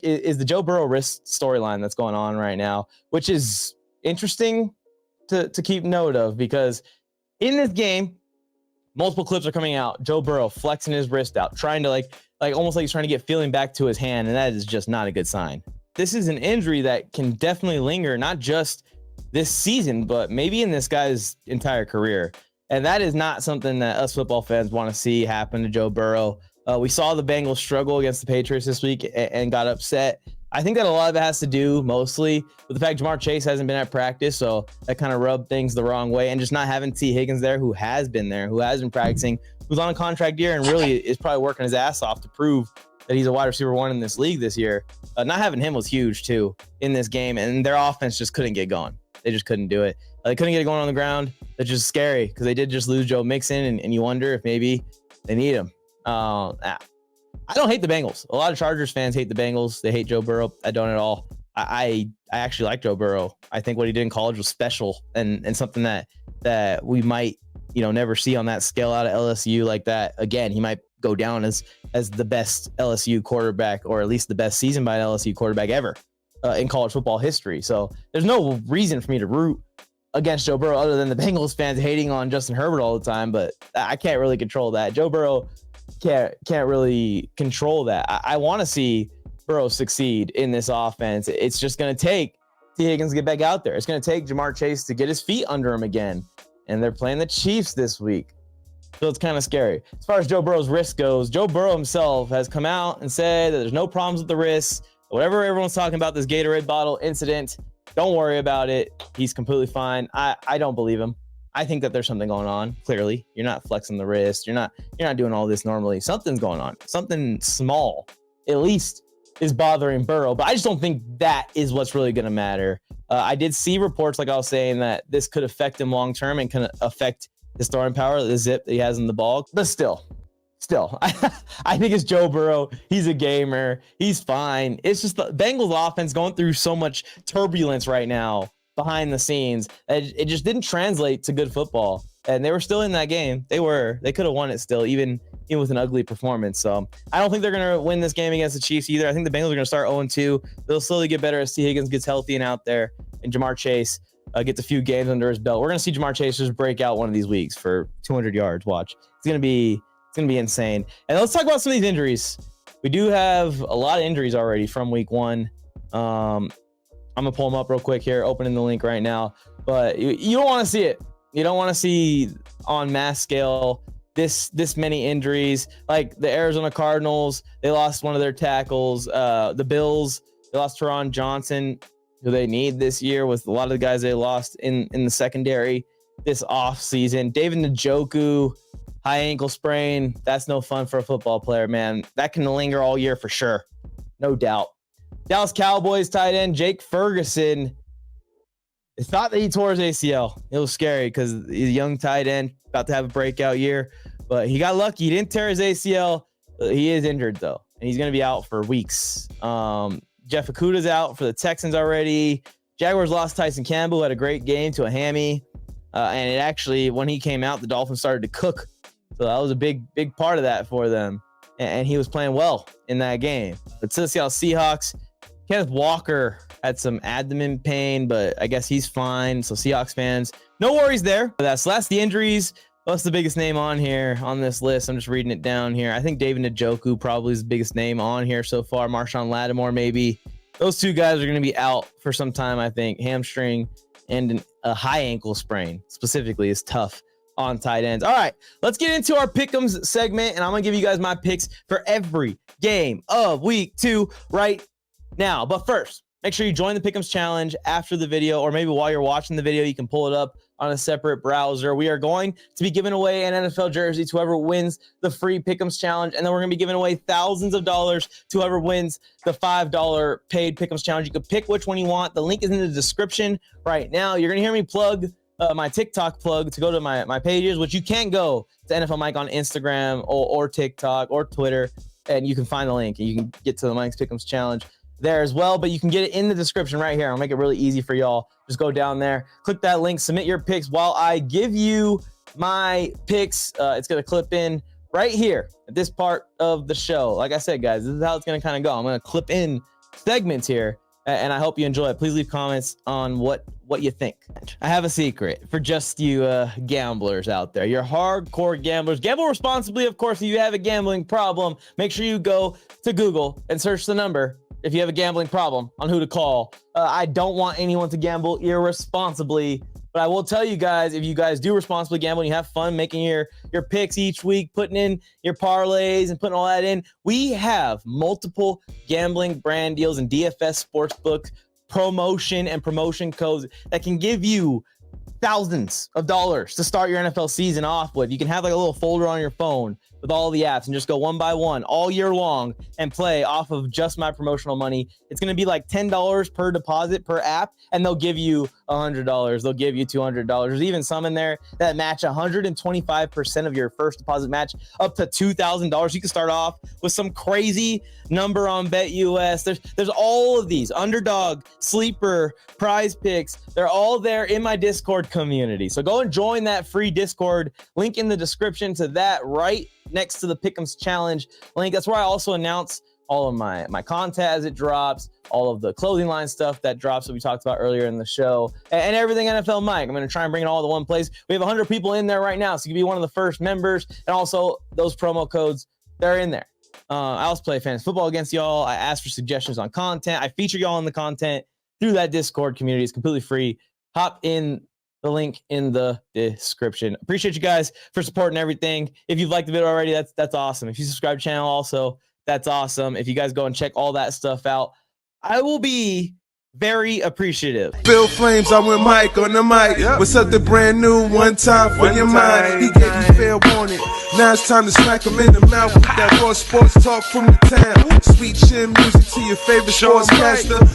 is the Joe Burrow wrist storyline that's going on right now, which is interesting to keep note of, because in this game, multiple clips are coming out. Joe Burrow flexing his wrist out, trying to like almost like he's trying to get feeling back to his hand, and that is just not a good sign. This is an injury that can definitely linger, not just this season, but maybe in this guy's entire career. And that is not something that us football fans want to see happen to Joe Burrow. We saw the Bengals struggle against the Patriots this week and got upset. I think that a lot of it has to do mostly with the fact Jamar Chase hasn't been at practice, so that kind of rubbed things the wrong way. And just not having T. Higgins there, who has been there, who has been practicing, who's on a contract year and really is probably working his ass off to prove that he's a wide receiver one in this league this year. Not having him was huge too in this game, and their offense just couldn't get going. They just couldn't do it. They couldn't get it going on the ground. That's just scary because they did just lose Joe Mixon, and you wonder if maybe they need him. I don't hate the Bengals. A lot of Chargers fans hate the Bengals. They hate Joe Burrow. I don't at all. I actually like Joe Burrow. I think what he did in college was special and something that we might, never see on that scale out of LSU like that again. He might go down as the best LSU quarterback, or at least the best season by an LSU quarterback ever in college football history. So there's no reason for me to root against Joe Burrow other than the Bengals fans hating on Justin Herbert all the time. But I can't really control that. Joe Burrow can't really control that. I want to see Burrow succeed in this offense. It's just going to take T. Higgins to get back out there. It's going to take Jamar Chase to get his feet under him again. And they're playing the Chiefs this week. So it's kind of scary. As far as Joe Burrow's wrist goes, Joe Burrow himself has come out and said that there's no problems with the wrist. Whatever everyone's talking about, this Gatorade bottle incident, don't worry about it. He's completely fine. I don't believe him. I think that there's something going on. Clearly, you're not flexing the wrist. You're not doing all this normally. Something's going on. Something small, at least, is bothering Burrow. But I just don't think that is what's really going to matter. I did see reports, like I was saying, that this could affect him long term and can affect his throwing power, the zip that he has in the ball. But still, I think it's Joe Burrow. He's a gamer. He's fine. It's just the Bengals offense going through so much turbulence right now behind the scenes. It just didn't translate to good football. And they were still in that game. They could have won it still, even with an ugly performance. So I don't think they're going to win this game against the Chiefs either. I think the Bengals are going to start 0-2. They'll slowly get better as T. Higgins gets healthy and out there, and Jamar Chase gets a few games under his belt. We're going to see Jamar Chase just break out one of these weeks for 200 yards. Watch. It's going to be insane. And let's talk about some of these injuries. We do have a lot of injuries already from week one. I'm going to pull them up real quick here, opening the link right now. But you don't want to see it. You don't want to see on mass scale this many injuries. Like the Arizona Cardinals, they lost one of their tackles. The Bills, they lost Teron Johnson, who they need this year, with a lot of the guys they lost in the secondary this offseason. David Njoku, high ankle sprain. That's no fun for a football player, man. That can linger all year for sure. No doubt. Dallas Cowboys tight end Jake Ferguson. They thought that he tore his ACL. It was scary because he's a young tight end, about to have a breakout year. But he got lucky. He didn't tear his ACL. He is injured, though, and he's going to be out for weeks. Jeff Okudah's out for the Texans already. Jaguars lost Tyson Campbell, had a great game to a hammy. And it actually, when he came out, the Dolphins started to cook. So that was a big part of that for them. And he was playing well in that game. The Seattle Seahawks, Kenneth Walker had some abdomen pain, but I guess he's fine. So Seahawks fans, no worries there. That's the injuries. What's the biggest name on here on this list? I'm just reading it down here. I think David Njoku probably is the biggest name on here so far. Marshawn Lattimore, maybe. Those two guys are going to be out for some time, I think. Hamstring and a high ankle sprain specifically is tough on tight ends. All right, let's get into our pickems segment, and I'm going to give you guys my picks for every game of week 2 right now. But first, make sure you join the pickems challenge after the video, or maybe while you're watching the video, you can pull it up on a separate browser. We are going to be giving away an NFL jersey to whoever wins the free pickems challenge, and then we're going to be giving away thousands of dollars to whoever wins the $5 paid pickems challenge. You can pick which one you want. The link is in the description right now. You're going to hear me plug my TikTok plug to go to my pages, which you can go to NFLMike on Instagram or TikTok or Twitter, and you can find the link and you can get to the Mike's Pickems Challenge there as well. But you can get it in the description right here. I'll make it really easy for y'all. Just go down there, click that link, submit your picks while I give you my picks. It's going to clip in right here at this part of the show. Like I said, guys, this is how it's going to kind of go. I'm going to clip in segments here, and I hope you enjoy it. Please leave comments on what you think. I have a secret for just you gamblers out there. You're hardcore gamblers. Gamble responsibly, of course. If you have a gambling problem, make sure you go to Google and search the number if you have a gambling problem on who to call. I don't want anyone to gamble irresponsibly, but I will tell you guys, if you guys do responsibly gamble and you have fun making your picks each week, putting in your parlays and putting all that in, we have multiple gambling brand deals and DFS Sportsbook promotion and promotion codes that can give you thousands of dollars to start your NFL season off with. You can have like a little folder on your phone with all the apps and just go one by one all year long and play off of just my promotional money. It's going to be like $10 per deposit per app, and they'll give you $100. They'll give you $200. There's even some in there that match 125% of your first deposit match up to $2,000. You can start off with some crazy number on BetUS. There's all of these: Underdog, Sleeper, Prize Picks. They're all there in my Discord community. So go and join that free Discord. Link in the description to that, right next to the Pickems Challenge link. That's where I also announce all of my content as it drops, all of the clothing line stuff that drops that we talked about earlier in the show, and everything NFL Mike. I'm going to try and bring it all to one place. We have 100 people in there right now, so you can be one of the first members, and also those promo codes, they're in there. I also play fantasy football against y'all. I ask for suggestions on content. I feature y'all in the content through that Discord community. It's completely free. Hop in the link in the description. Appreciate you guys for supporting everything. If you've liked the video already, that's awesome. If you subscribe to the channel also, that's awesome. If you guys go and check all that stuff out, I will be very appreciative. Bill Flames, I went Mike on the mic. Yep. With something brand new, one time for your mind. He gave you fair warning. Now it's time to smack him in the mouth with that raw sports talk from the town. Sweet chin music to your favorite sportscaster.